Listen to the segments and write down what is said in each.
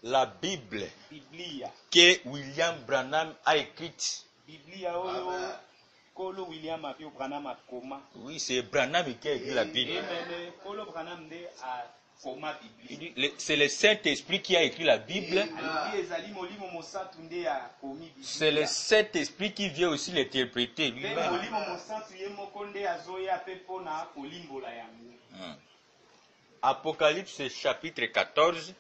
La Bible que William Branham a écrite. Oui, c'est Branham qui a écrit la Bible. C'est le Saint-Esprit qui a écrit la Bible. C'est le Saint-Esprit qui vient aussi l'interpréter lui-même. Apocalypse chapitre 14.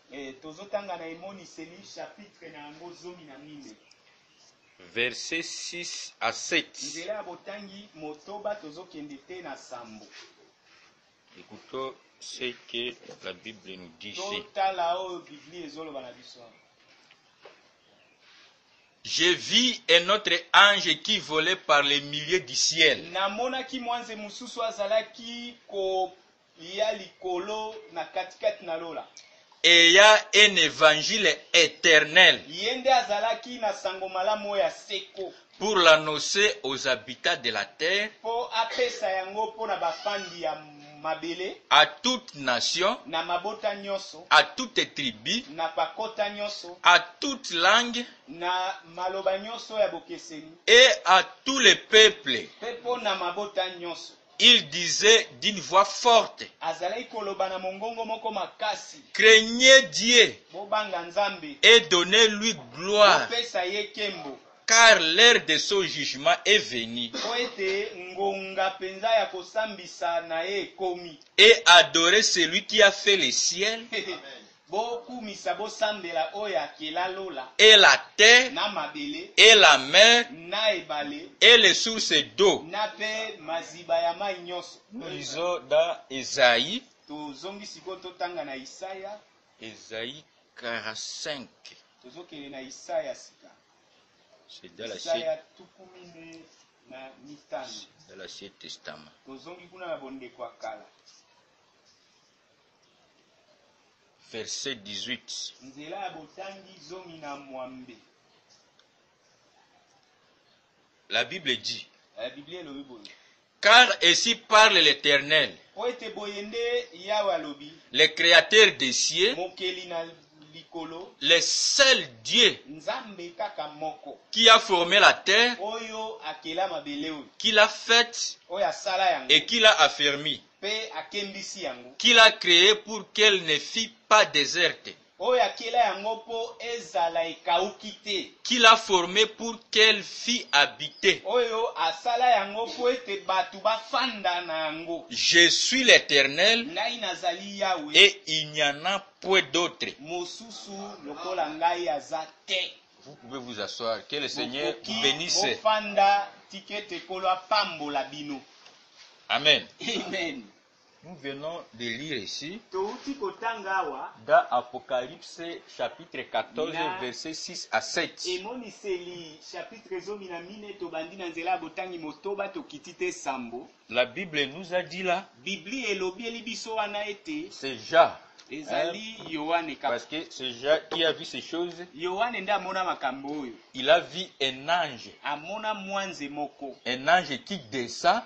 Versets 6 à 7. Écoutons ce que la Bible nous dit ici. Je vis un autre ange qui volait par les milieux du ciel. Et il y a un évangile éternel pour l'annoncer aux habitants de la terre, à toute nation, à toute tribu, à toute langue et à tous les peuples. Il disait d'une voix forte, craignez Dieu et donnez-lui gloire, car l'heure de son jugement est venue. Et adorez celui qui a fait les ciels et la terre et la mer et les sources d'eau. Nous lisons dans Ésaïe 45. C'est dans l'Ancien Testament. Verset 18. La Bible dit, car ainsi parle l'Éternel, le Créateur des cieux, le seul Dieu qui a formé la terre, qui l'a faite et qui l'a affermie, qui l'a créée pour qu'elle ne fût pas déserte, qui l'a formée pour qu'elle fût habitée. Je suis l'Éternel et il n'y en a point d'autre. Vous pouvez vous asseoir. Que le Seigneur vous bénisse. Amen. Amen. Nous venons de lire ici dans Apocalypse chapitre 14 verset 6 à 7. La Bible nous a dit là, c'est Jean. Parce que c'est Jean qui a vu ces choses. Il a vu un ange. Un ange qui descend,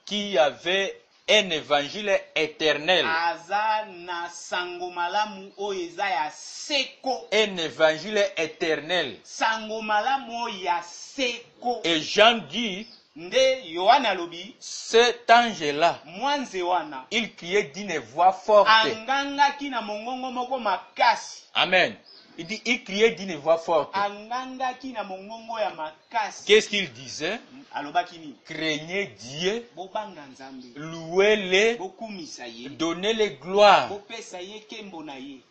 qui avait un évangile éternel. Un évangile éternel. Et Jean dit, cet ange-là, il criait d'une voix forte. Amen. Il dit, il criait d'une voix forte. Qu'est-ce qu'il disait? Craignez Dieu, louez-le, donnez-le gloire.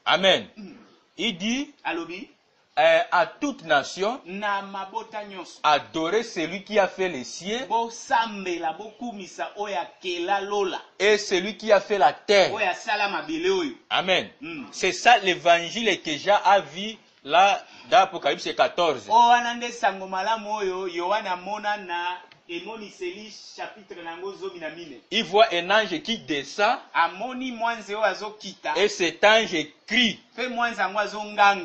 Amen. Il dit, à toute nation, adorez celui qui a fait les cieux et celui qui a fait la terre. Amen. C'est ça l'évangile que Jean a vu là dans Apocalypse 14. Il voit un ange qui descend. Et cet ange crie.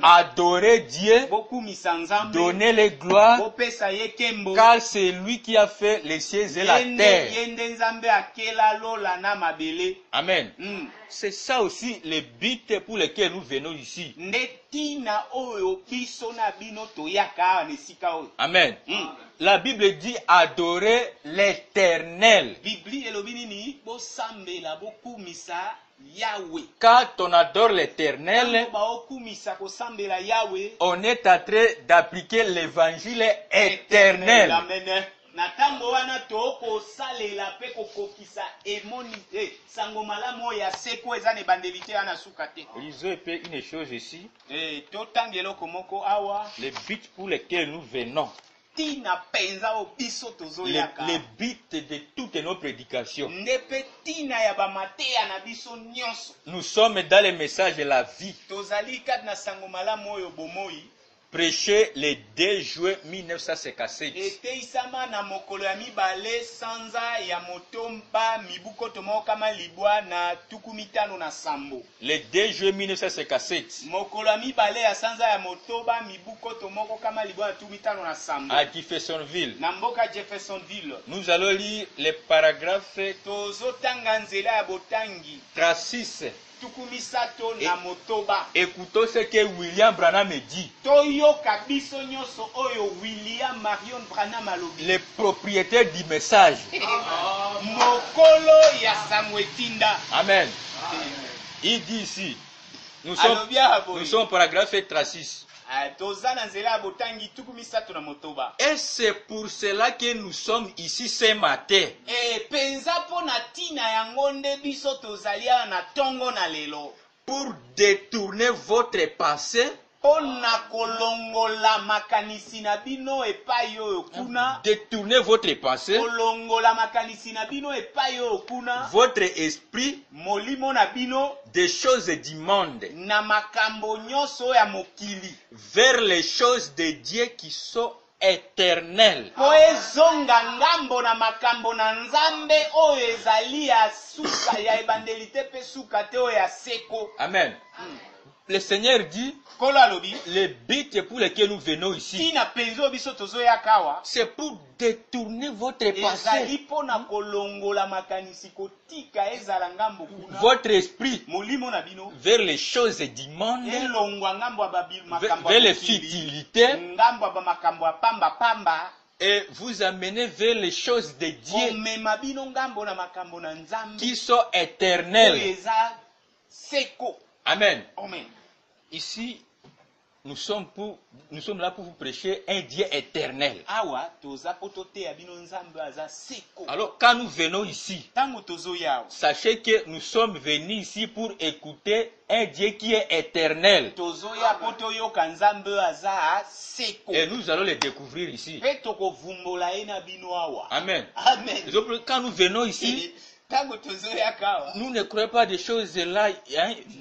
Adorer Dieu, donner les gloires, car c'est lui qui a fait les cieux et la terre. Amen. C'est ça aussi le but pour lequel nous venons ici. Amen. La Bible dit adorer l'Éternel. Quand on adore l'Éternel, on est en train d'appliquer l'évangile éternel. Lisons une chose ici. Le but pour lequel nous venons. Le but de toutes nos prédications. Nous sommes dans le message de la vie. Prêché le 2 juin 1957. Le 2 juin 1957. À Jeffersonville. Nous allons lire les paragraphes 36. Écoutons ce que William Branham dit. Le propriétaire du message. Amen. Il dit ici, nous sommes paragraphe 36. Et c'est pour cela que nous sommes ici ce matin. Pour détourner votre pensée. Détournez votre pensée. Votre esprit des choses du monde vers les choses de Dieu qui sont éternelles. Amen. Le Seigneur dit, le but pour lequel nous venons ici, c'est pour détourner votre pensée, votre esprit vers les choses du monde, vers les futilités, et vous amener vers les choses de Dieu qui sont éternelles. Amen. Ici, nous sommes là pour vous prêcher un Dieu éternel. Alors, quand nous venons ici, sachez que nous sommes venus ici pour écouter un Dieu qui est éternel. Et nous allons le découvrir ici. Amen. Quand nous venons ici, nous ne croyons pas des choses là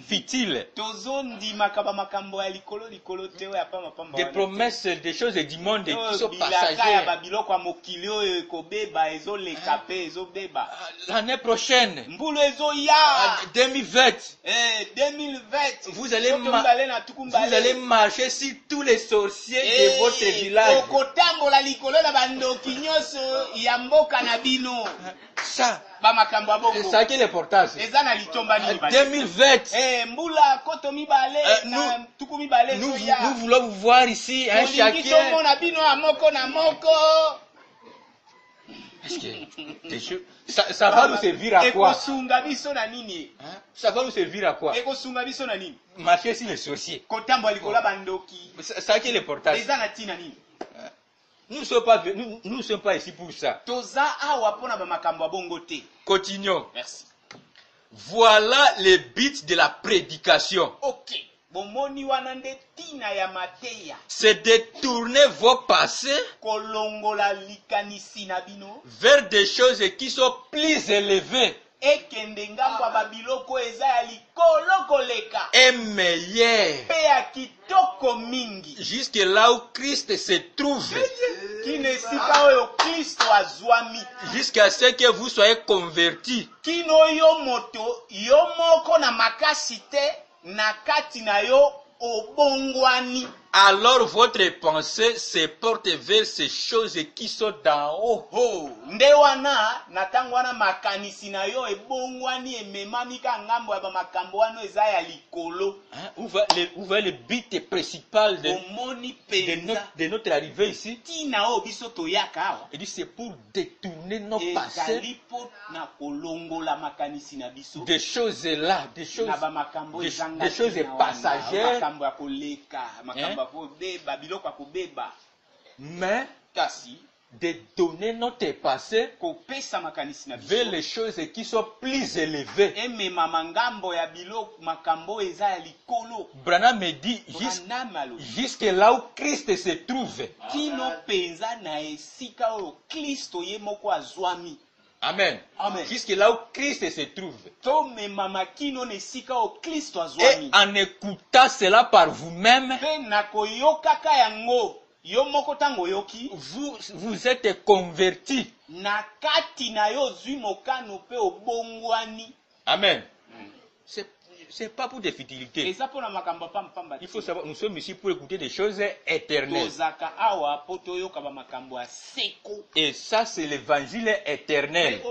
futiles. Des promesses, des choses du monde qui sont passagères. L'année prochaine, 2020, vous allez marcher sur tous les sorciers de votre village. Ça, c'est ça qui est l'important. 2020, nous voulons vous voir ici, chacun. Ça va nous servir à quoi? Ça va nous servir à quoi? Marcher sur les sorciers. C'est ça qui est l'important. Nous ne sommes pas ici pour ça. Continuons. Merci. Voilà le but de la prédication. C'est de tourner vos pensées vers des choses qui sont plus élevées et meilleures. jusque là où Christ se trouve. Jusqu'à ce que vous soyez convertis. Alors votre pensée se porte vers ces choses qui sont d'en haut. Où va le but principal de notre arrivée ici? Il dit c'est pour détourner nos passés des choses là, des choses passagères. Mais de donner notre passé vers les choses qui sont plus élevées. Branham me dit jusque là où Christ se trouve. Amen. Jusque là où Christ se trouve. Et en écoutant cela par vous-même, vous êtes convertis. Amen. C'est pas pour des futilités. Il faut savoir, nous sommes ici pour écouter des choses éternelles. Et ça, c'est l'évangile éternel.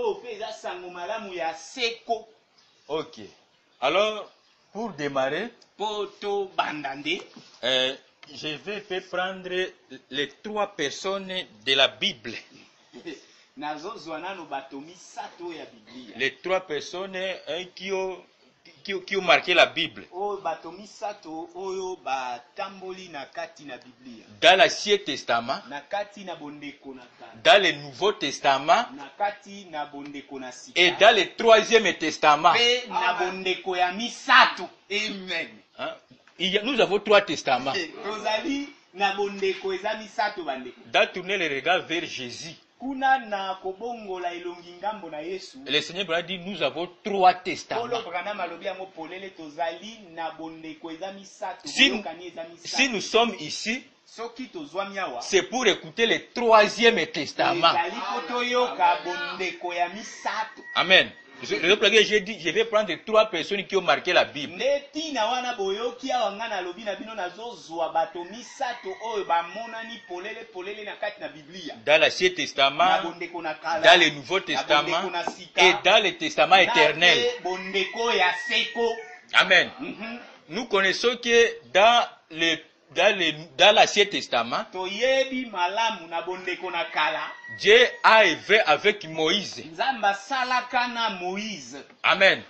Ok. Alors, pour démarrer, je vais prendre les 3 personnes de la Bible. Les 3 personnes qui ont marqué la Bible. Dans l'Ancien Testament, dans le Nouveau Testament et dans le 3e Testament. Amen. Nous avons 3 testaments. Dans tourner le regard vers Jésus. Le Seigneur a dit nous avons 3 testaments. Si nous sommes ici, c'est pour écouter le 3e testament. Amen. J'ai dit, je vais prendre 3 personnes qui ont marqué la Bible. Dans l'Ancien Testament, dans le Nouveau Testament et dans le Testament éternel. Amen. Nous connaissons que dans l'Ancien Testament, Dieu a œuvré avec Moïse. Amen.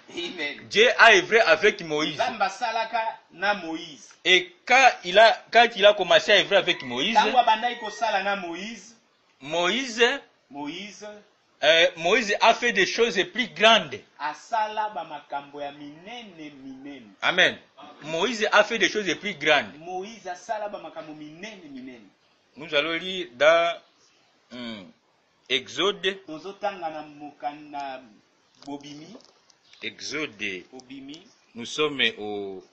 Dieu a œuvré avec Moïse. Et quand il a commencé à œuvrer avec Moïse, Moïse a fait des choses plus grandes. Amen. Moïse a fait des choses plus grandes. Nous allons lire dans Exode. Exode. Nous sommes au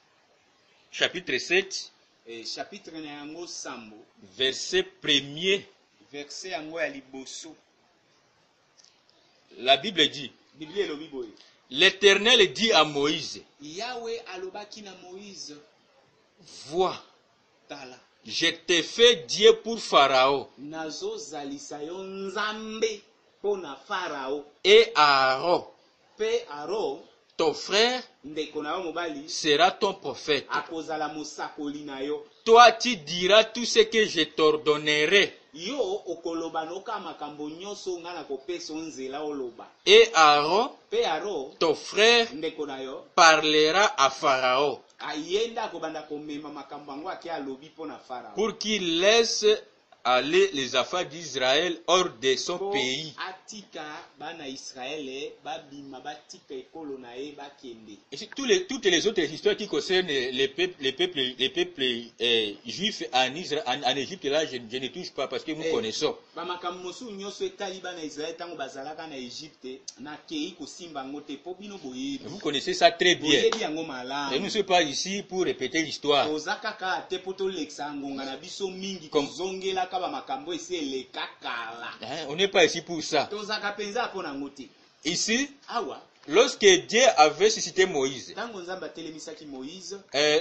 chapitre 7. Verset 1er. La Bible dit, l'Éternel dit à Moïse, vois, je t'ai fait Dieu pour Pharaon et Aaron, ton frère sera ton prophète. Toi tu diras tout ce que je t'ordonnerai. Et Aaron, ton frère, parlera à Pharaon pour qu'il laisse aller les affaires d'Israël hors de son pays. Et c'est toutes les autres histoires qui concernent les peuples juifs en Égypte, là, je ne touche pas parce que nous connaissons. Vous connaissez ça très bien. Et nous ne sommes pas ici pour répéter l'histoire. On n'est pas ici pour ça. Ici, lorsque Dieu avait suscité Moïse,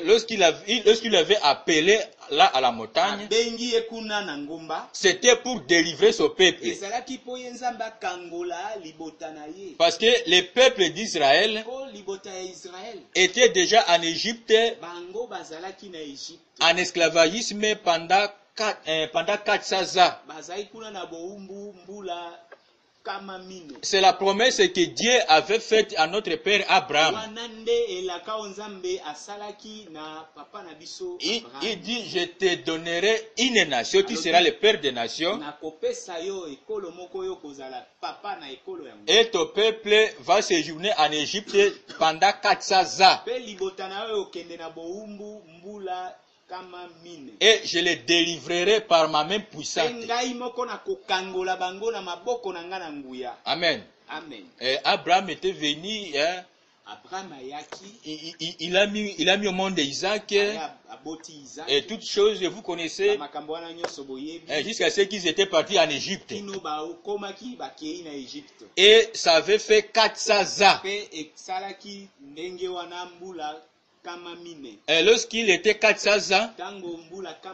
lorsqu'il avait appelé là à la montagne, c'était pour délivrer son peuple. Parce que les peuples d'Israël étaient déjà en Égypte, en esclavagisme pendant 400 ans. C'est la promesse que Dieu avait faite à notre père Abraham. Il dit, je te donnerai une nation, tu seras le père des nations. Et ton peuple va séjourner en Égypte pendant 400 ans. Et je les délivrerai par ma main puissante. Amen. Et Abraham était venu, il a mis au monde Isaac et toutes choses, vous connaissez, jusqu'à ce qu'ils étaient partis en Égypte. Et ça avait fait 400 ans. Et lorsqu'il était 400 ans,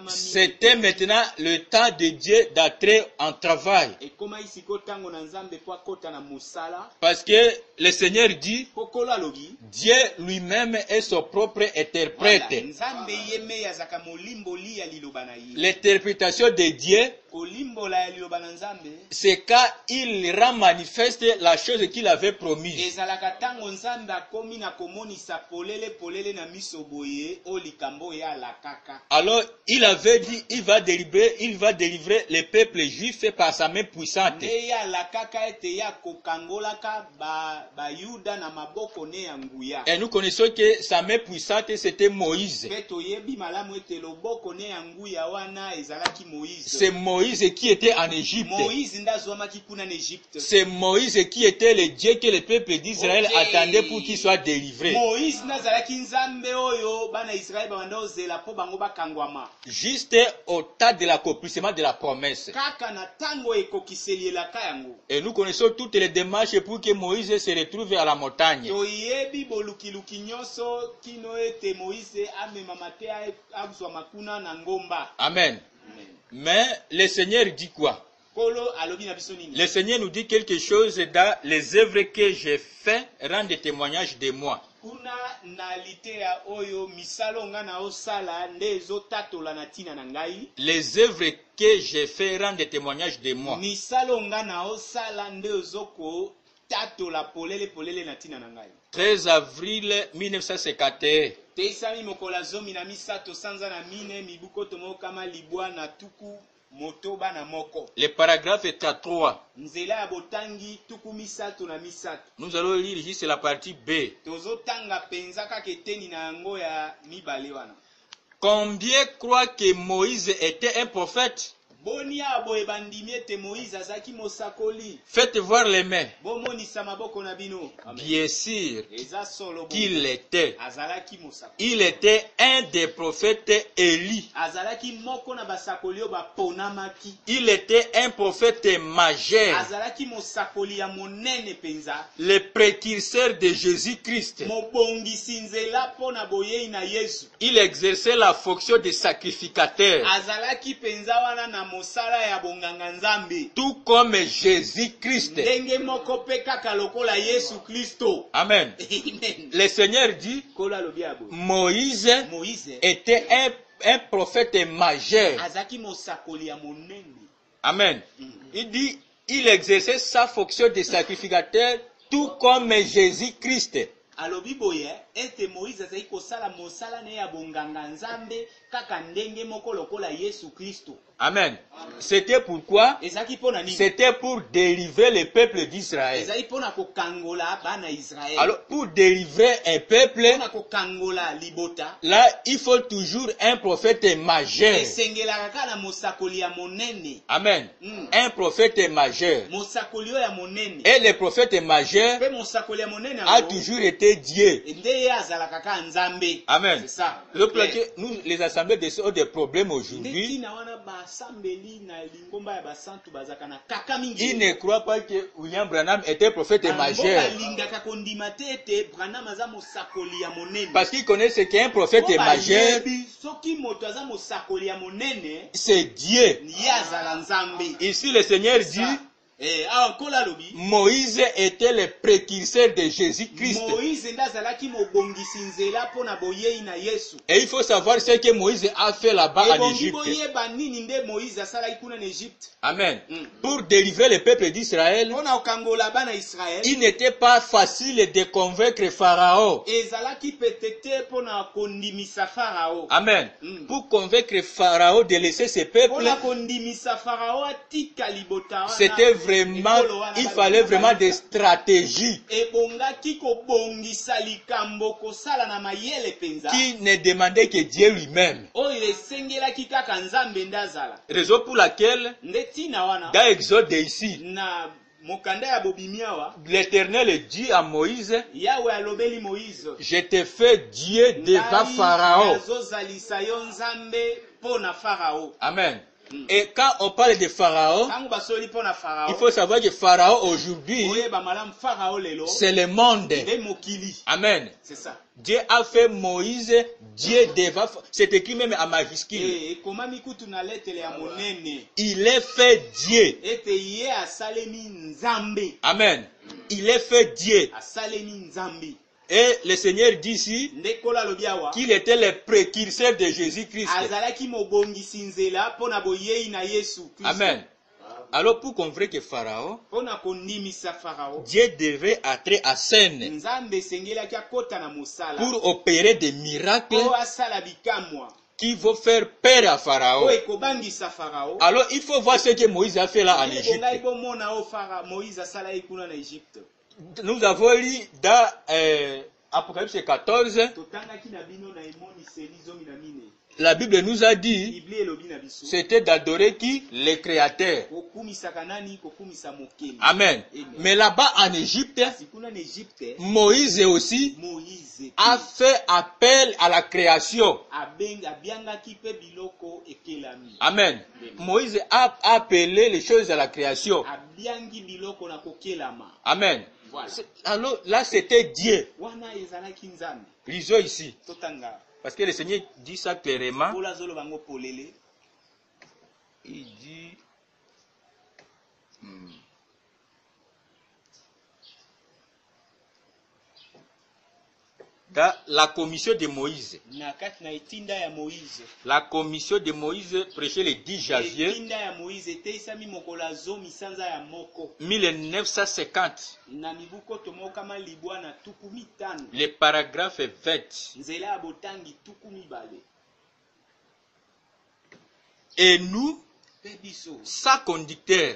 c'était maintenant le temps de Dieu d'entrer en travail. Parce que le Seigneur dit, Dieu lui-même est son propre interprète. L'interprétation de Dieu, c'est quand il rend manifeste la chose qu'il avait promise. Alors il avait dit, il va délivrer les peuples juifs par sa main puissante. Et nous connaissons que sa main puissante c'était Moïse. C'est Moïse qui était en Égypte. C'est Moïse qui était le Dieu que le peuple d'Israël attendait pour qu'il soit délivré. Juste au temps de l'accomplissement de la promesse. Et nous connaissons toutes les démarches pour que Moïse se retrouve à la montagne. Amen. Mais le Seigneur dit quoi? Le Seigneur nous dit quelque chose dans les œuvres que j'ai fait rendent témoignage de moi. Les œuvres que j'ai fait rendent témoignage de moi. 13 avril 1951. Le paragraphe est à 3. Nous allons lire juste la partie B. Combien croient que Moïse était un prophète? Faites voir les mains. Bien sûr qu'il était. Il était un des prophètes Élie. Il était un prophète majeur. Le précurseur de Jésus-Christ. Il exerçait la fonction de sacrificateur. Tout comme Jésus-Christ. Amen. Le Seigneur dit, Moïse était un prophète majeur. Amen. Il dit, il exerçait sa fonction de sacrificateur tout comme Jésus-Christ. alobi boye ete Moïse azali kosala mosala ne ya bonganga nzambe kaka ndenge moko lokola Yesu Kristo. Amen. C'était pourquoi? C'était pour délivrer le peuple d'Israël. Alors, pour délivrer un peuple, là, il faut toujours un prophète majeur. Amen. Un prophète majeur. Et le prophète majeur a toujours été Dieu. Amen. Nous, les assemblées ont des problèmes aujourd'hui. Il ne croit pas que William Branham était prophète majeur. Parce qu'il connaît ce qu'est un prophète majeur. C'est Dieu. Ici le Seigneur dit, Moïse était le précurseur de Jésus-Christ. Et il faut savoir ce que Moïse a fait là-bas en Égypte. Amen. Pour délivrer le peuple d'Israël, il n'était pas facile de convaincre Pharaon. Amen. Pour convaincre Pharaon de laisser ses peuples, c'était vraiment, il fallait vraiment des stratégies qui ne demandaient que Dieu lui-même. Raison pour laquelle, dans Exode ici, l'Éternel dit à Moïse, je te fais Dieu devant Pharaon. Amen. Et quand on parle de Pharaon, il faut savoir que Pharaon aujourd'hui, c'est le monde. Amen. C'est ça. Dieu a fait Moïse Dieu devant. C'est écrit même en majuscule. Il est fait Dieu. Amen. Il est fait Dieu. Et le Seigneur dit ici qu'il était le précurseur de Jésus-Christ. Amen. Alors pour convaincre que Pharaon, Dieu devait être à scène pour opérer des miracles qui vont faire peur à Pharaon. Alors il faut voir ce que Moïse a fait là en Égypte. Nous avons lu dans Apocalypse 14, la Bible nous a dit, c'était d'adorer qui? Le Créateur. Amen. Mais là-bas en Égypte, Moïse aussi a fait appel à la création. Amen. Moïse a appelé les choses à la création. Amen. Voilà. Alors là c'était Dieu. Lisons ici. Parce que le Seigneur dit ça clairement. Il dit dans la commission de Moïse. La commission de Moïse prêchait le 10 janvier 1950. Le paragraphe 20. Et nous, sans conducteur,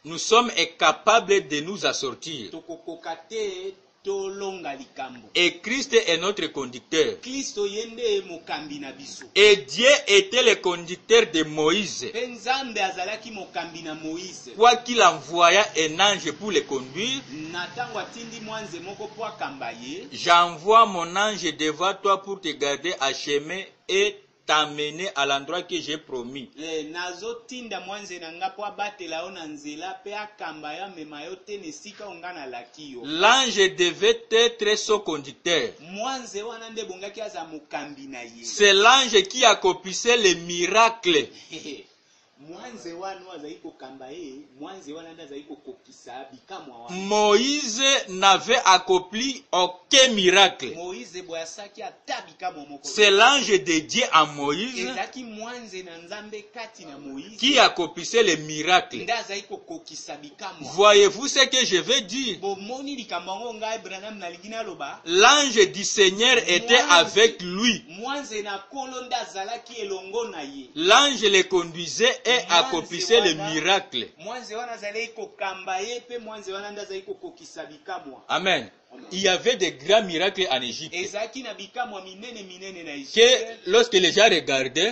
nous sommes incapables de nous assortir. Et Christ est notre conducteur. Et Dieu était le conducteur de Moïse. Quoi qu'il envoya un ange pour le conduire, j'envoie mon ange devant toi pour te garder à chemin et t'amener à l'endroit que j'ai promis. L'ange devait être son conducteur. C'est l'ange qui accomplissait les miracles. Moïse n'avait accompli aucun miracle. C'est l'ange dédié à Moïse qui accomplissait les miracles. Voyez-vous ce que je veux dire? L'ange du Seigneur était avec lui. L'ange les conduisait et accomplissait les miracles. Amen. Il y avait des grands miracles en Égypte que lorsque les gens regardaient,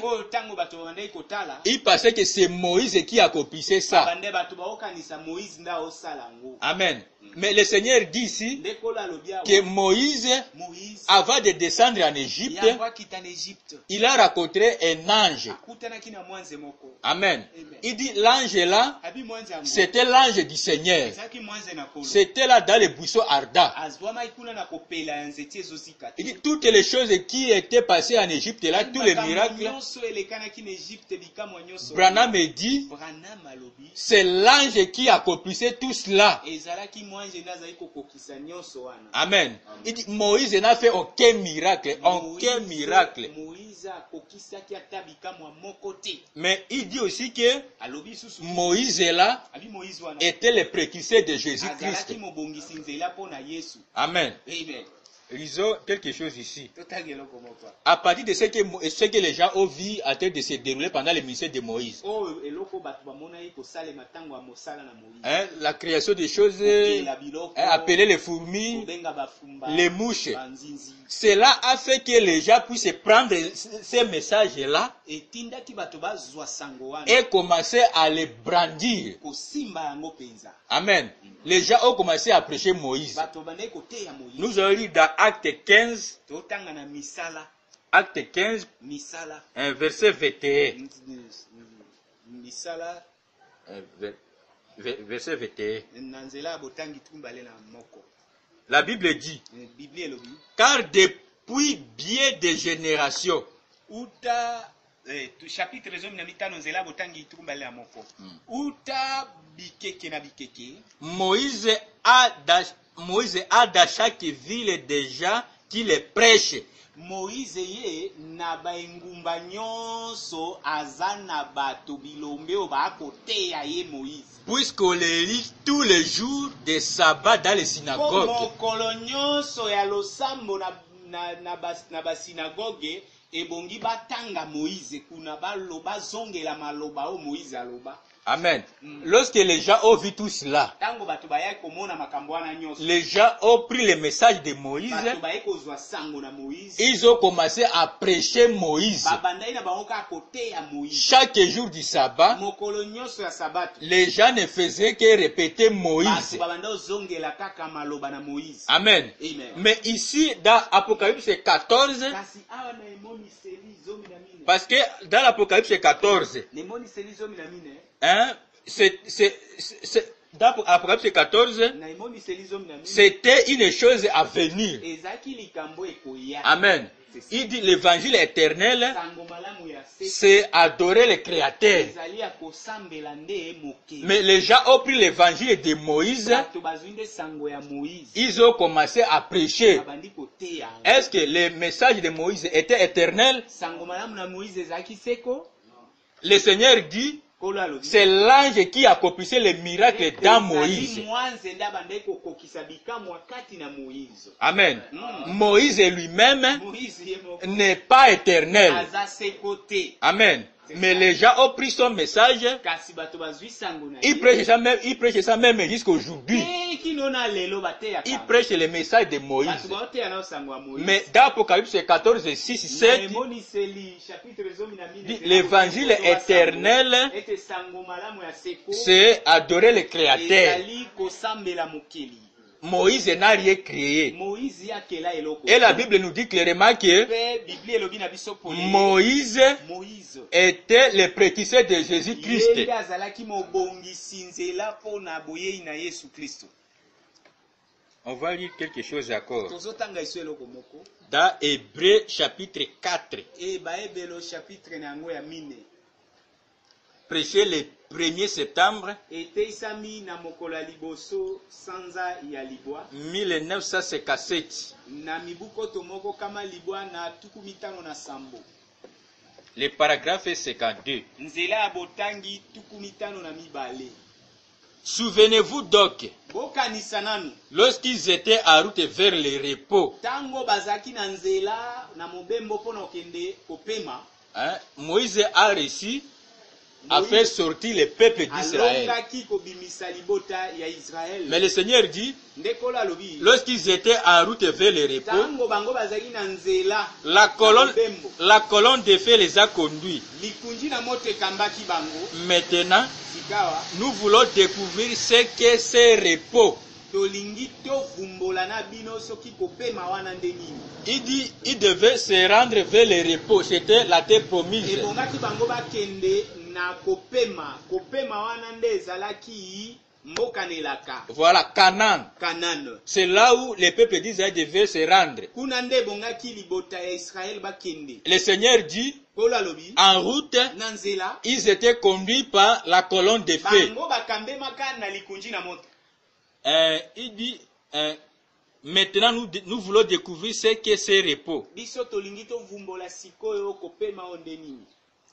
ils pensaient que c'est Moïse qui accomplissait ça. Amen. Mais le Seigneur dit ici que Moïse, avant de descendre en Égypte, il a rencontré un ange. Amen. Il dit l'ange là, c'était l'ange du Seigneur. C'était là dans les buissons ardents. Il dit toutes les choses qui étaient passées en Égypte là, tous les miracles. Branham me dit, c'est l'ange qui accomplissait tout cela. Amen. Il dit Moïse n'a fait aucun miracle, aucun miracle. Mais il dit aussi que Moïse là était le précurseur de Jésus-Christ. Amen. Lisons quelque chose ici. À partir de ce que les gens ont vu à tête de se dérouler pendant le ministère de Moïse. La création des choses, appeler les fourmis, les mouches. Cela a fait que les gens puissent prendre ces messages-là et commencer à les brandir. Amen. Les gens ont commencé à prêcher Moïse. Nous avons lu dans Acte 15, verset 21. Verset 21. La Bible dit, car depuis bien des générations, chapitre Moïse a dans chaque ville des gens qui les prêchent. Moïse ye na baingumba nyonso azana bato bilombe obakote ya ye Moïse. Puisqu'on les lit tous les jours des sabbats dans les synagogues. Mokolo nyonso ya losambo na basinagoge ebongi batanga Moïse kuna baloba zongela maloba o Moïse aloba. Amen. Lorsque les gens ont vu tout cela, les gens ont pris le message de Moïse, ils ont commencé à prêcher Moïse. Chaque jour du sabbat, les gens ne faisaient que répéter Moïse. Amen. Mais ici, dans Apocalypse 14, parce que dans l'Apocalypse 14, dans Apocalypse 14, c'était une chose à venir. Amen. Il dit l'évangile éternel, c'est adorer le Créateur. Mais les gens ont pris l'évangile de Moïse, ils ont commencé à prêcher. Est-ce que le message de Moïse était éternel? Le Seigneur dit, c'est l'ange qui accomplissait les miracles dans Moïse. Amen. Moïse lui-même n'est pas éternel. Amen. Mais les gens ont pris son message, ils prêchent ça même jusqu'aujourd'hui. Ils prêchent le message de Moïse. Mais dans Apocalypse 14, 6, 7, l'évangile éternel, c'est adorer le Créateur. Moïse n'a rien créé. Et la Bible nous dit clairement que Moïse était le précurseur de Jésus-Christ. On va lire quelque chose encore. Dans Hébreux chapitre 4. prêché le 1er septembre 1957. Le paragraphe est 52. Souvenez-vous donc, lorsqu'ils étaient en route vers le repos, Moïse a réussi à faire sortir le peuple d'Israël. Mais le Seigneur dit, lorsqu'ils étaient en route vers le repos, la colonne de feu les a conduits. Maintenant, nous voulons découvrir ce qu'est ce repos. Il dit, il devait se rendre vers le repos. C'était la terre promise. Voilà, Canaan. C'est là où les peuples d'Israël devaient se rendre. Le Seigneur dit, en route, ils étaient conduits par la colonne de feu. Il dit, maintenant nous voulons découvrir ce qu'est ce repos.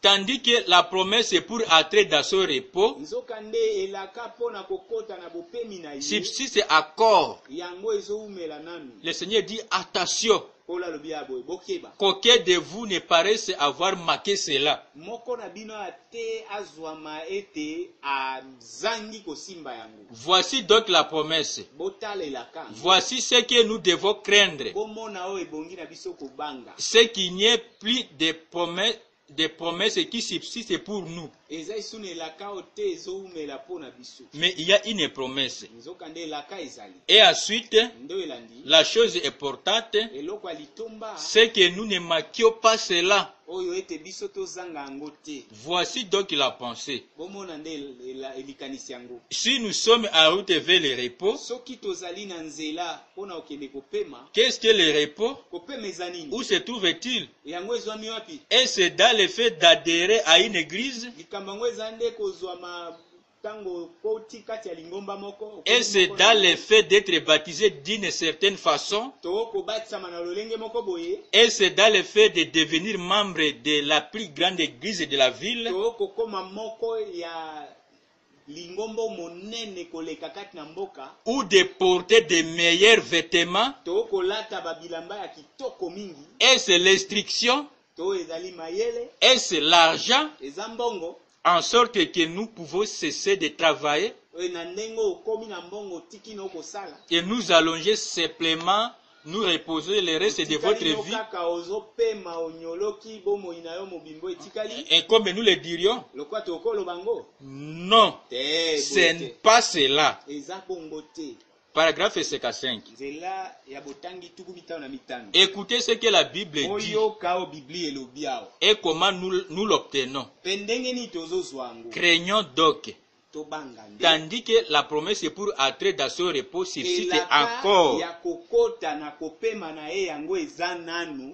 Tandis que la promesse est pour entrer dans ce repos, subsiste accord. Le Seigneur dit, attention, qu'aucun de vous ne paraisse avoir marqué cela. Voici donc la promesse. Voici ce que nous devons craindre. C'est qu'il n'y ait plus de promesses qui subsistent pour nous. Mais il y a une promesse. Et ensuite, la chose importante, c'est que nous ne marquions pas cela. Voici donc la pensée. Si nous sommes en route vers le repos, qu'est-ce que le repos? Où se trouve-t-il? Est-ce dans le fait d'adhérer à une église? Est-ce dans le fait d'être baptisé d'une certaine façon? Est-ce dans le fait de devenir membre de la plus grande église de la ville? Ou de porter de meilleurs vêtements? Est-ce l'instruction? Est-ce l'argent? En sorte que nous pouvons cesser de travailler et nous allonger simplement, nous reposer le reste de votre vie. Et comme nous le dirions, non, ce n'est pas cela. Paragraphe 55. Écoutez ce que la Bible dit et comment nous l'obtenons. Craignons donc, tandis que la promesse est pour entrer dans ce repos subsiste encore,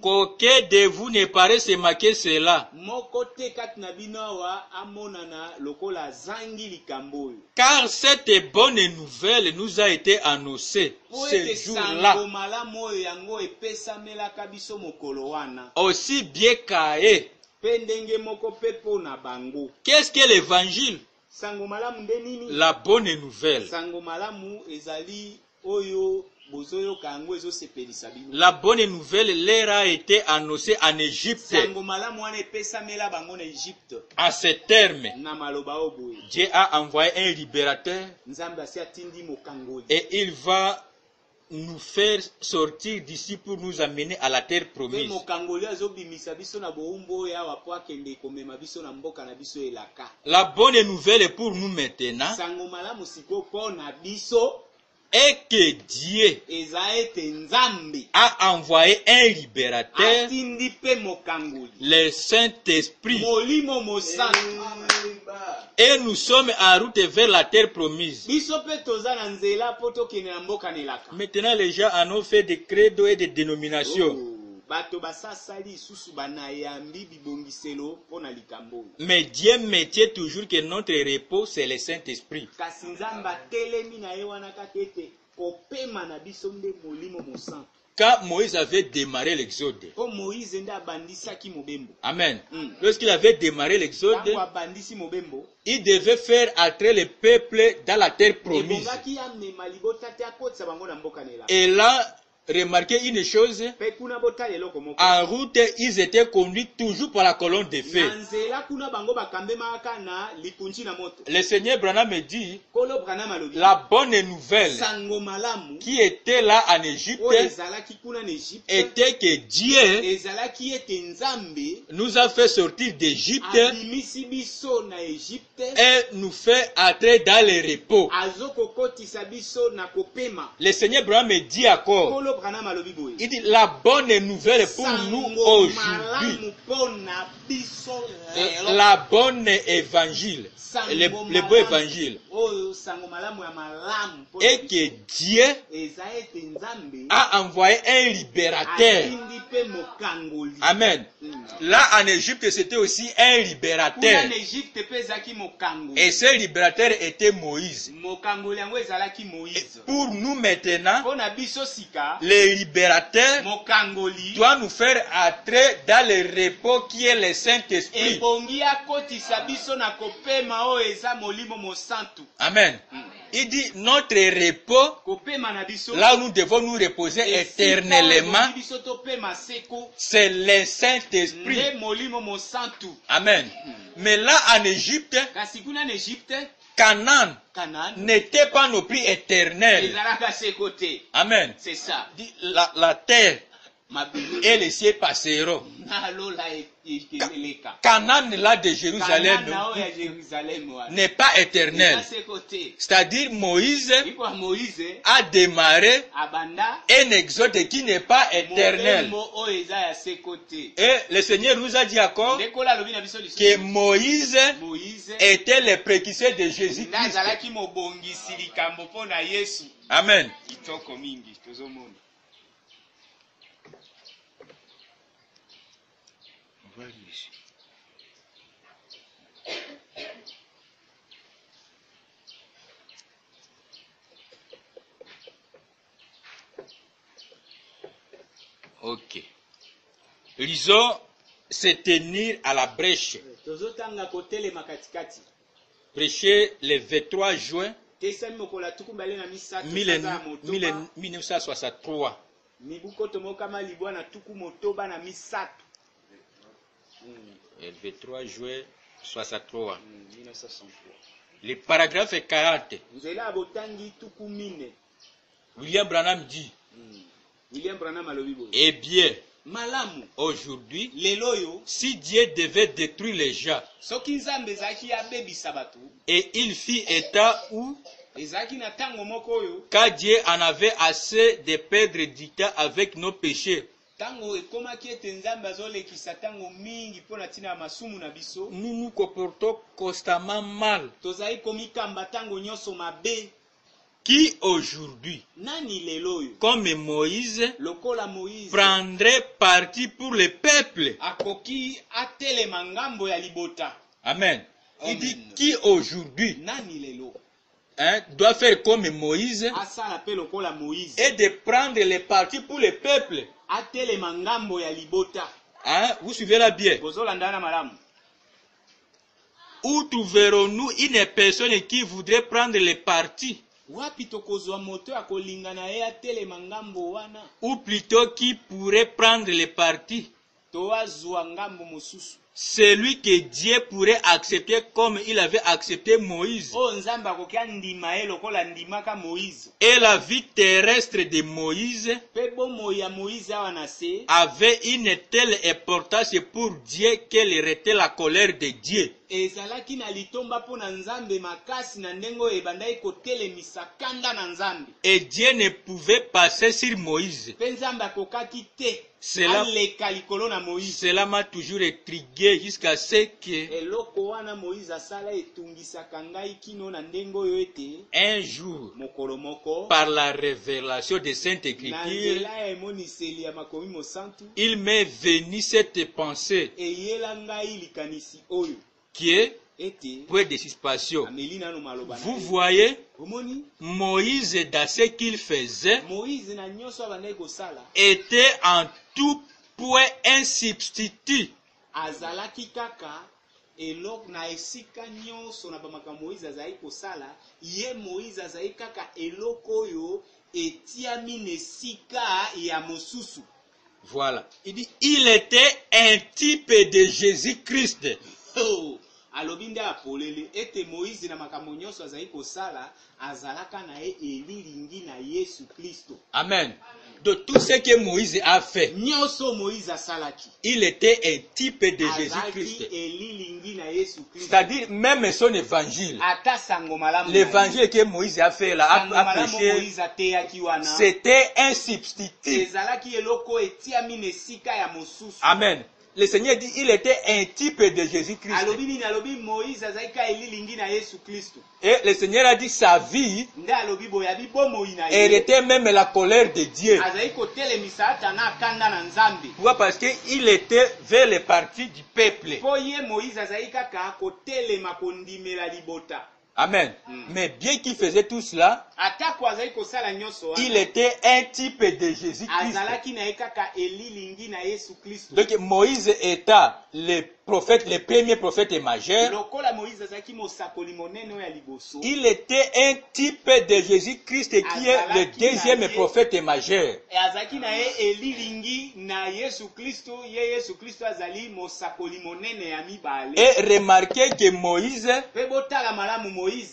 qu'aucun de vous ne paraisse marquer cela. Car cette bonne nouvelle nous a été annoncée ce jour-là, aussi bien qu'à eux. Qu'est-ce que l'évangile? La bonne nouvelle. La bonne nouvelle leur a été annoncée en Égypte. À ce terme, Dieu a envoyé un libérateur et il va nous faire sortir d'ici pour nous amener à la terre promise. La bonne nouvelle est pour nous maintenant est que Dieu a envoyé un libérateur, le Saint-Esprit. Et nous sommes en route vers la terre promise. Maintenant, les gens en ont fait des credos et des dénominations. Mais Dieu mettait toujours que notre repos, c'est le Saint-Esprit. Quand Moïse avait démarré l'exode, Amen. Lorsqu'il avait démarré l'exode, il devait faire entrer le peuple dans la terre promise. Et là, remarquez une chose, en route, ils étaient conduits toujours par la colonne de feu. Le Seigneur Branham me dit, la bonne nouvelle qui était là en Égypte était que Dieu nous a fait sortir d'Égypte et nous fait entrer dans le repos. Le Seigneur Branham me dit encore, il dit la bonne nouvelle pour nous aujourd'hui, la bonne évangile, le beau évangile, et que Dieu a envoyé un libérateur. Amen. Là en Égypte, c'était aussi un libérateur. Et ce libérateur était Moïse. Et pour nous maintenant, le libérateur doit nous faire entrer dans le repos qui est le Saint-Esprit. Amen. Il dit notre repos, là où nous devons nous reposer éternellement, c'est le Saint-Esprit. Amen. Mais là en Égypte, Canaan n'était pas non plus éternel. Amen. C'est ça. La terre et les cieux passeront. Canaan là de Jérusalem n'est pas éternel. C'est-à-dire Moïse a démarré un exode qui n'est pas éternel. Et le Seigneur nous a dit encore que Moïse était le précurseur de Jésus-Christ. Amen. Ok. Lisons se tenir à la brèche. Prêcher le 23 juin 1963. Le 23 juin 63. Le paragraphe 40. William Branham dit, eh bien, aujourd'hui, si Dieu devait détruire les gens, et il fit état où, car Dieu en avait assez de perdre du temps avec nos péchés, nous nous comportons constamment mal. Qui aujourd'hui, comme Moïse, prendrait parti pour le peuple? Amen. Il dit qui aujourd'hui doit faire comme Moïse et de prendre le parti pour le peuple. Vous suivez là bien? Où trouverons-nous une personne qui voudrait prendre le parti? Ou plutôt qui pourrait prendre le parti? Celui que Dieu pourrait accepter comme il avait accepté Moïse. Et la vie terrestre de Moïse avait une telle importance pour Dieu qu'elle arrêtait la colère de Dieu. Et Dieu ne pouvait passer sur Moïse. Cela m'a toujours intrigué m'éveiller jusqu'à ce que un jour, par la révélation des Saintes Écritures, il m'est venu cette pensée qui est point de suspension. Vous voyez, Moïse, dans ce qu'il faisait, était en tout point un substitut. Voilà. Il dit, il était un type de Jésus-Christ. Alobinde apolele ete Moïse na makambo nyonso azali kosala azalaka na elilingi na Yesu Kristo. Amen. De tout ce que Moïse a fait, nyonso Moïse asalaki, il était un type de Jésus-Christ. C'est-à-dire même son évangile, l'évangile que Moïse a fait là, a prêché, c'était un substitut. Amen. Le Seigneur dit il était un type de Jésus-Christ. Et le Seigneur a dit sa vie, elle était même la colère de Dieu. Pourquoi? Parce qu'il était vers les parties du peuple. Amen. Mais bien qu'il faisait tout cela, il était un type de Jésus-Christ. Donc Moïse étant le premier prophète majeur, il était un type de Jésus-Christ qui est le deuxième prophète majeur. Et remarquez que Moïse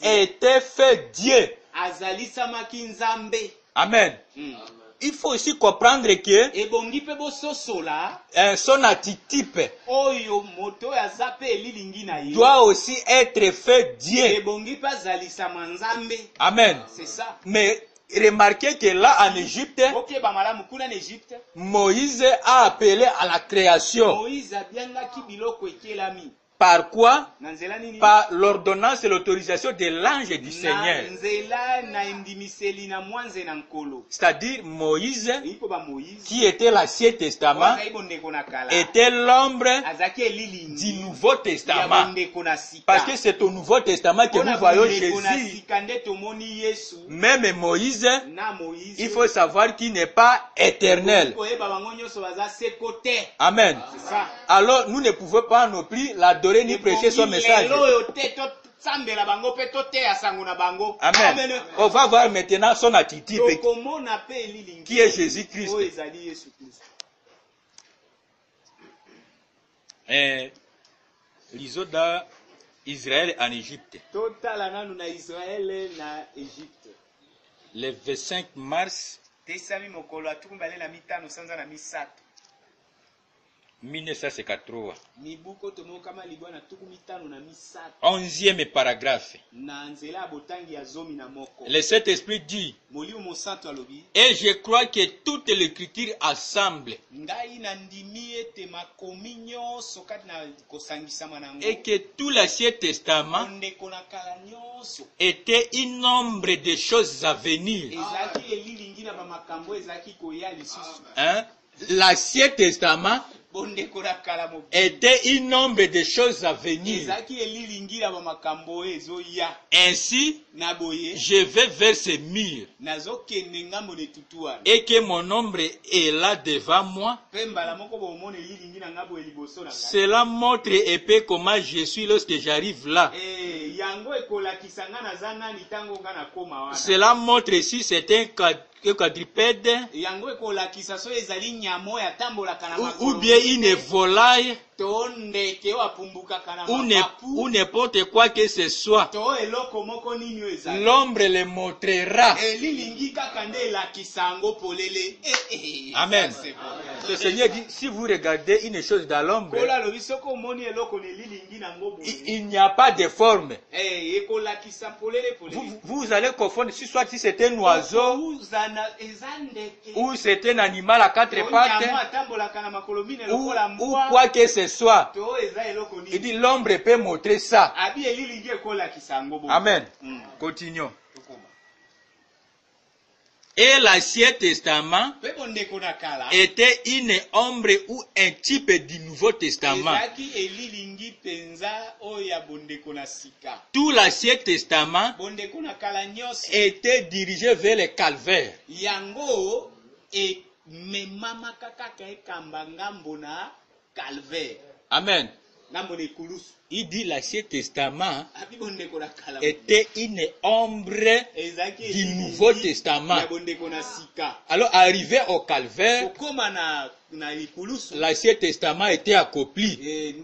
était fait Dieu. Amen. Il faut aussi comprendre que son archétype doit aussi être fait Dieu. Amen. Mais remarquez que là en Égypte, Moïse a appelé à la création. Par quoi? Par l'ordonnance et l'autorisation de l'ange du Seigneur. C'est-à-dire Moïse, qui était l'Ancien Testament, était l'ombre du Nouveau Testament. Parce que c'est au Nouveau Testament que nous voyons Jésus. Même Moïse, il faut savoir qu'il n'est pas éternel. Amen. Alors nous ne pouvons pas non plus l'adorer ni prêcher son message. Amen. On va voir maintenant son attitude qui est Jésus-Christ. Lisons dans Israël en Égypte. Le 25 mars 1953. 11e paragraphe. Le Saint-Esprit dit, et je crois que toute l'écriture assemble et que tout l'Ancien Testament était une ombre de choses à venir. Hein? L'Ancien Testament était une ombre de choses à venir. Ainsi, je vais vers ce mur et que mon ombre est là devant moi. Cela montre un peu comment je suis lorsque j'arrive là. Cela montre si c'est un quadrupède ou bien une volaille ou n'importe quoi que ce soit. L'ombre le montrera. Amen. Le Seigneur dit, si vous regardez une chose dans l'ombre, il n'y a pas de forme. Vous allez confondre, soit si c'est un oiseau, ou c'est un animal à quatre pattes, ou quoi que ce ce soit, il dit l'ombre peut montrer ça. Amen. Continuons. Et l'Ancien Testament était une ombre ou un type du Nouveau Testament. Tout l'Ancien Testament était dirigé vers le calvaire. Amen. Il dit l'Ancien Testament était une ombre du Nouveau Testament. Alors, arrivé au calvaire, l'Ancien Testament était accompli.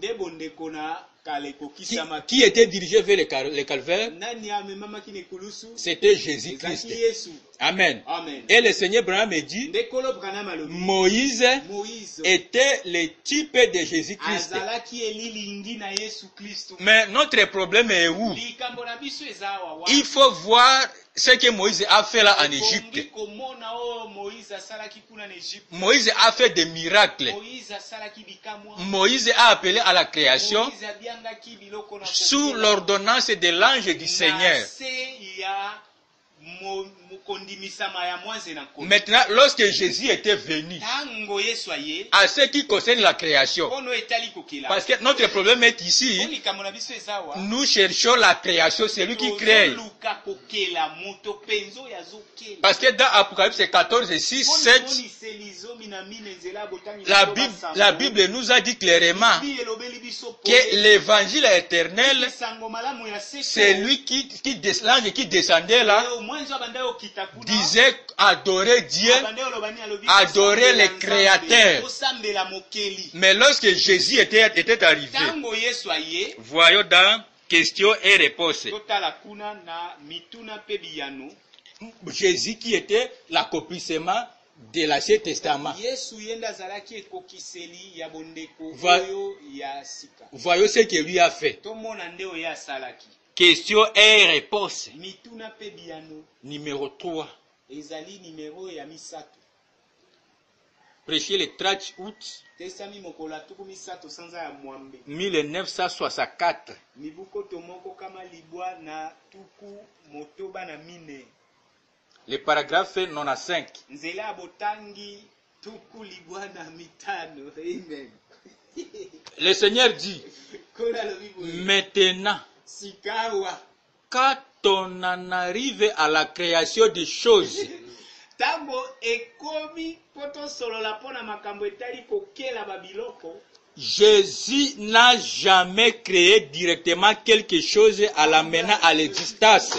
Qui était dirigé vers le calvaire? C'était Jésus-Christ. Amen. Et le Seigneur Branham dit, Moïse était le type de Jésus-Christ. Mais notre problème est où? Il faut voir ce que Moïse a fait là en Égypte. Moïse a fait des miracles. Moïse a appelé à la création sous l'ordonnance de l'ange du Seigneur. Maintenant, lorsque Jésus était venu, à ce qui concerne la création, parce que notre problème est ici, nous cherchons la création, c'est lui qui crée. Parce que dans Apocalypse 14, 6, 7, la Bible nous a dit clairement que l'évangile éternel, c'est lui l'ange qui descendait là, disait adorer Dieu, adorer le Créateur. Mais lorsque Jésus était arrivé, voyons dans questions et réponses. Jésus qui était l'accomplissement de l'Ancien Testament. Voyons ce qu'il lui a fait. Question et réponse. Numéro 3. Prêché le 30 août 1964. Le paragraphe 95. Le Seigneur dit, maintenant, quand on en arrive à la création des choses, Jésus n'a jamais créé directement quelque chose à l'amenant à l'existence.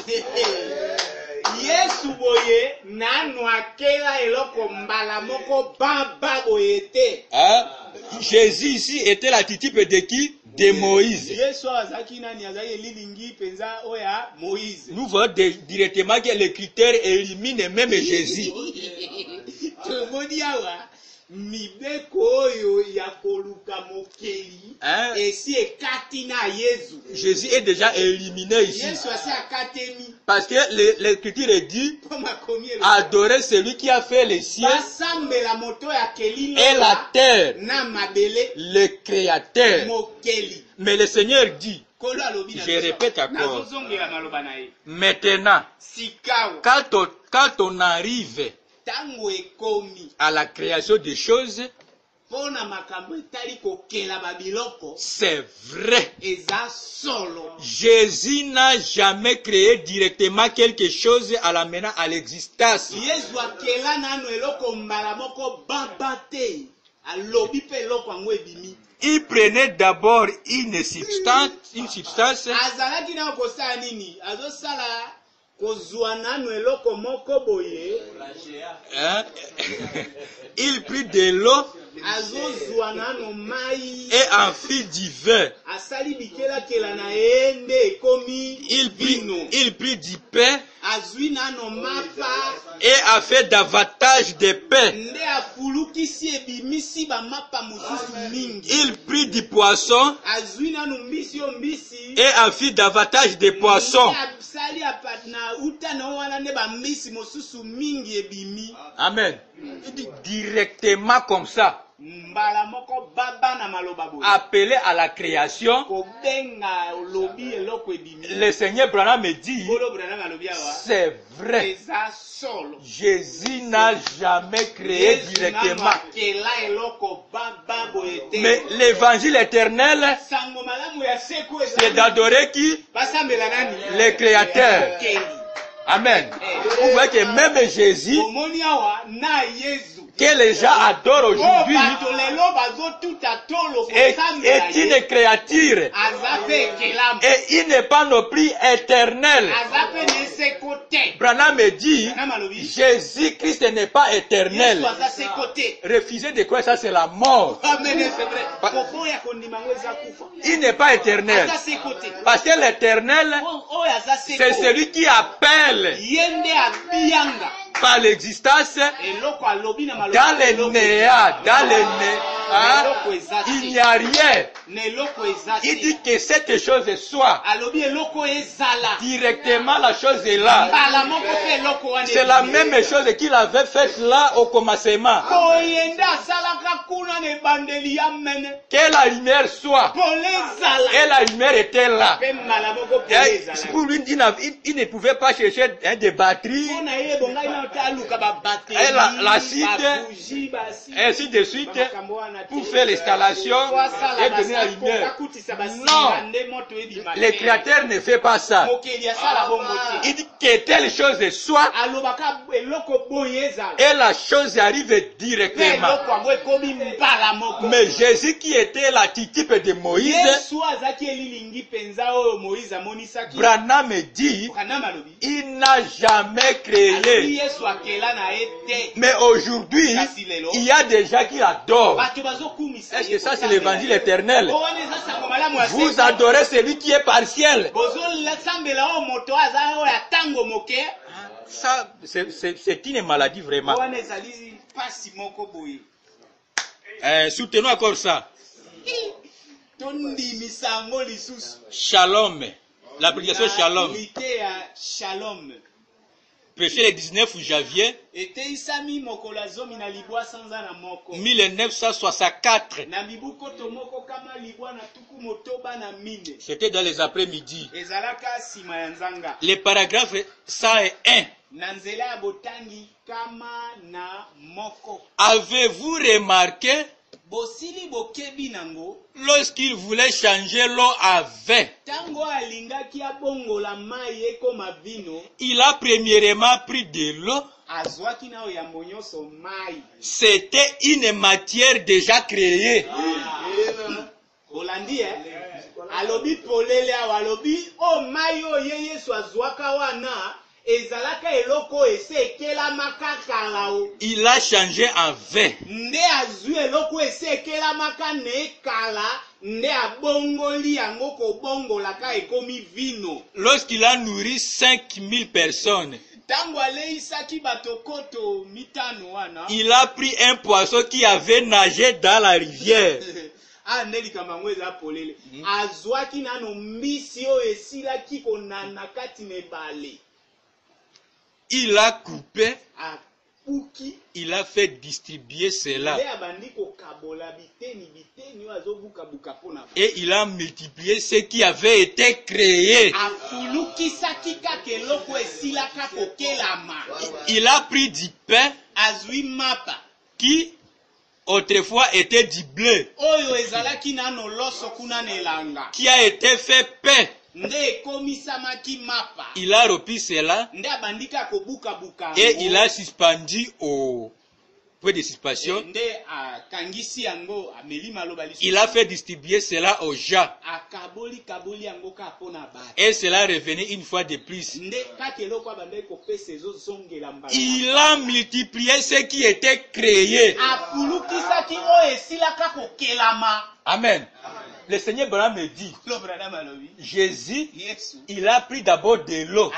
Jésus ici était l'archétype de qui? De Moïse. Nous voyons directement que les critères éliminent même Jésus. Jésus est déjà éliminé ici. Parce que l'écriture dit adorer celui qui a fait les cieux et la terre, le Créateur. Mais le Seigneur dit, je répète encore, maintenant, quand on arrive à la création des choses, c'est vrai. Jésus n'a jamais créé directement quelque chose à l'amenant à l'existence. Il prenait d'abord une substance. Il prit de l'eau et en fit du vin. Il prit du pain et a fait davantage de pain. Il prit du poisson et a fait davantage de poissons. Amen. Il dit directement comme ça. appelé à la création, le Seigneur Branham me dit, c'est vrai. Jésus n'a jamais créé directement. Mais l'évangile éternel, c'est d'adorer qui? Le Créateur. Amen. Vous voyez que même Jésus, que les gens adorent aujourd'hui, est une créature. Et il n'est pas non plus éternel. Branham me dit, Jésus-Christ n'est pas éternel. Refuser de croire ça, c'est la mort. Il n'est pas éternel. Parce que l'éternel, c'est celui qui appelle par l'existence dans les néants, il n'y a rien. Il dit que cette chose soit. Directement la chose est là. C'est la même chose qu'il avait faite là au commencement. Que la lumière soit. Et la lumière était là. Pour lui, il ne pouvait pas chercher des batteries. Et l'acide, ainsi de suite, pour faire l'installation et donner la lumière. Non, le Créateur ne fait pas ça. Il dit que telle chose soit, et la chose arrive directement. Mais Jésus qui était l'archétype de Moïse, Branham me dit, il n'a jamais créé. Mais aujourd'hui, il y a des gens qui l'adorent. Est-ce que ça c'est l'évangile éternel? Vous adorez celui qui est partiel. Ça, c'est une maladie vraiment. Soutenons encore ça. Shalom. L'application Shalom. Prêché le 19 janvier 1964. C'était dans les après-midi. Le paragraphe 101. Avez-vous remarqué lorsqu'il voulait changer l'eau à vin, il a premièrement pris de l'eau. C'était une matière déjà créée. Il a changé en vin. Lorsqu'il a nourri 5000 personnes, il a pris un poisson qui avait nagé dans la rivière. Il a coupé, il a fait distribuer cela. Et il a multiplié ce qui avait été créé. Il a pris du pain qui autrefois était du blé, qui a été fait pain. Il a repris cela et il a suspendu au point de suspension. Il a fait distribuer cela aux gens. Et cela revenait une fois de plus. Il a multiplié ce qui était créé. Amen. Le Seigneur Branham me dit, Jésus, il a pris d'abord de l'eau.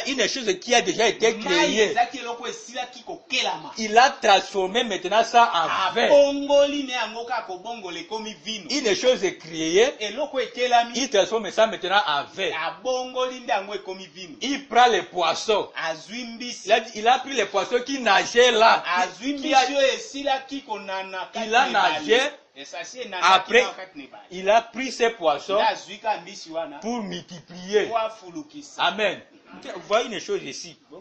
Une chose qui a déjà été créée. Il a transformé maintenant ça en vin. Une chose est créée, il transforme ça maintenant en vin. Il prend les poissons. Il a pris les poissons qui nageaient là. Il a nagé. Après, il a pris ces poissons pour multiplier. Amen. Vous voyez une chose ici. Je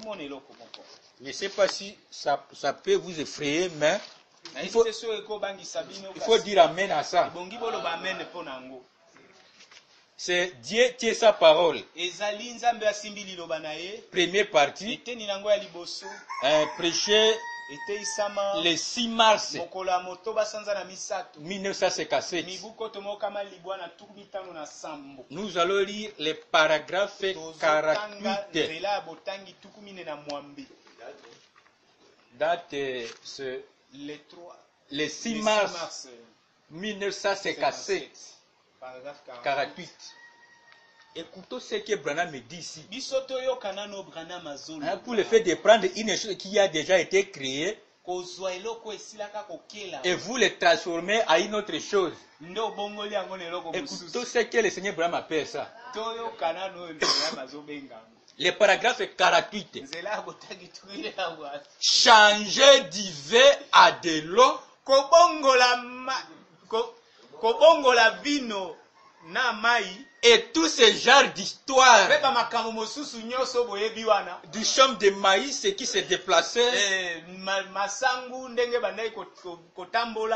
ne sais pas si ça peut vous effrayer, mais il faut dire amen à ça. C'est Dieu qui est sa parole. Première partie. Prêcher le 6 mars 1957. Nous allons lire les paragraphes 48. Date le 6 mars 1957. 48. Écoutons ce que Branham me dit ici. Pour le fait de prendre une chose qui a déjà été créée et vous le transformer à une autre chose. Écoutons ce que le Seigneur Branham appelle ça. Le paragraphe 48. Changer du vin à de l'eau. Kobongola vino na mai et tout ce genre d'histoire du champ de maïs qui se déplaçait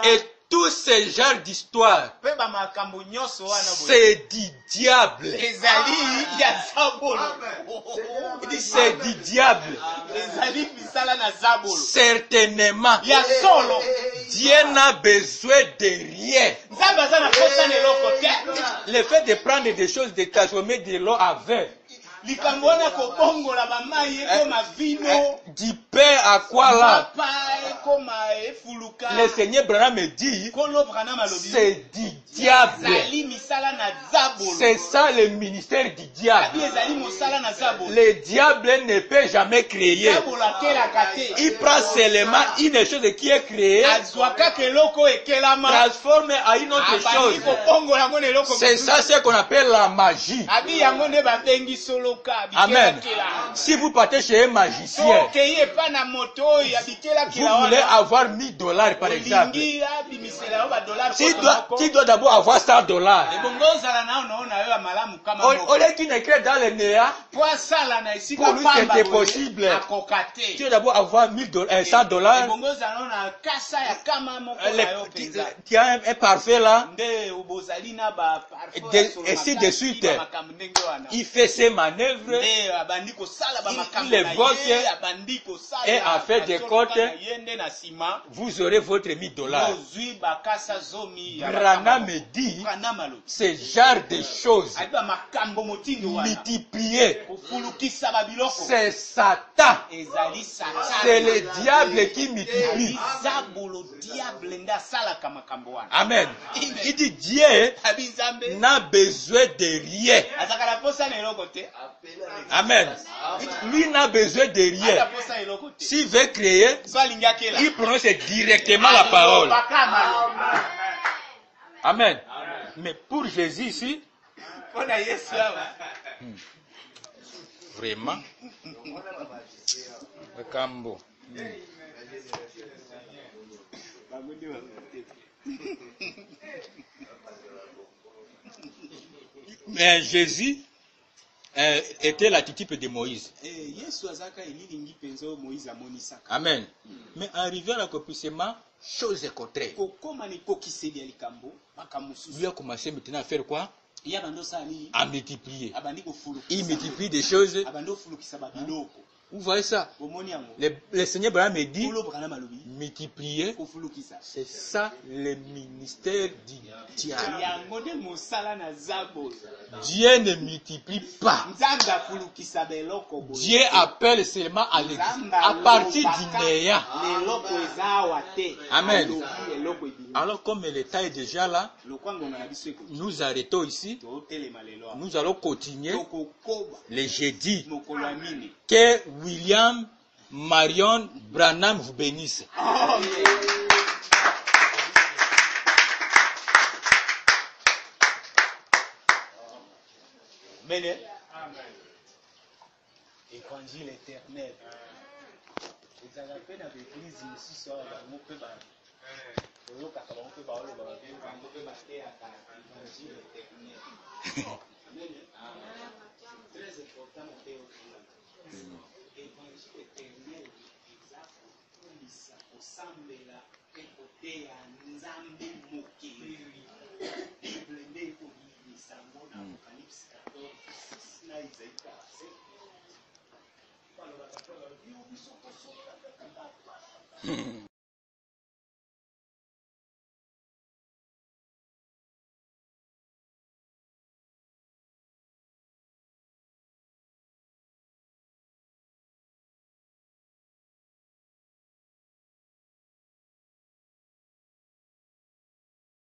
et tout ce genre d'histoire c'est du diable. C'est du diable. Certainement Dieu n'a besoin de rien. Le fait de prendre des choses, de transformer de l'eau à vin, du pain à quoi là? Le Seigneur Branham me dit, c'est du diable. C'est ça le ministère du diable. Le diable ne peut jamais créer. Il prend seulement une chose qui est créée, transforme à une autre chose. C'est ça ce qu'on appelle la magie. Amen. Si vous partez chez un magicien, vous voulez avoir $1000 par exemple. Tu dois d'abord avoir $100. Au lieu qu'il n'écrit dans le néant, pour lui c'était possible. Tu dois d'abord avoir $100. Tu as un parfait là. Et ainsi de suite. Il fait ses manœuvres. Il évoque et a fait des comptes. Vous aurez votre $1000. Branham me dit ce genre de choses multipliées. C'est Satan. C'est le diable qui multiplie. Amen. Il dit Dieu n'a besoin de rien. Amen. Lui n'a besoin de rien. S'il veut créer, il prononce directement la parole. Amen. Mais pour Jésus ici, vraiment, le cambo. Mais Jésus était l'archétype de Moïse. Amen. Mais arrivé à l'accomplissement, chose est contraire. Lui a commencé maintenant à faire quoi? À multiplier. Il multiplie des choses. Vous voyez ça? Le Seigneur Branham me dit, multiplier, c'est ça le ministère du diable. Dieu ne multiplie pas. Dieu appelle seulement à l'église à partir du néant. Amen. Alors comme l'état est déjà là, nous arrêtons ici. Nous allons continuer les jeudis. Que William Marion Branham vous bénisse. Amen. Évangile éternel. Les agapés dans l'église ici sont évangile éternel. Très important évangile éternel exact osambela ekoteya nzambe mokili. Bible ndeko bisango na Apocalypse 14:6 na Isaïe 47.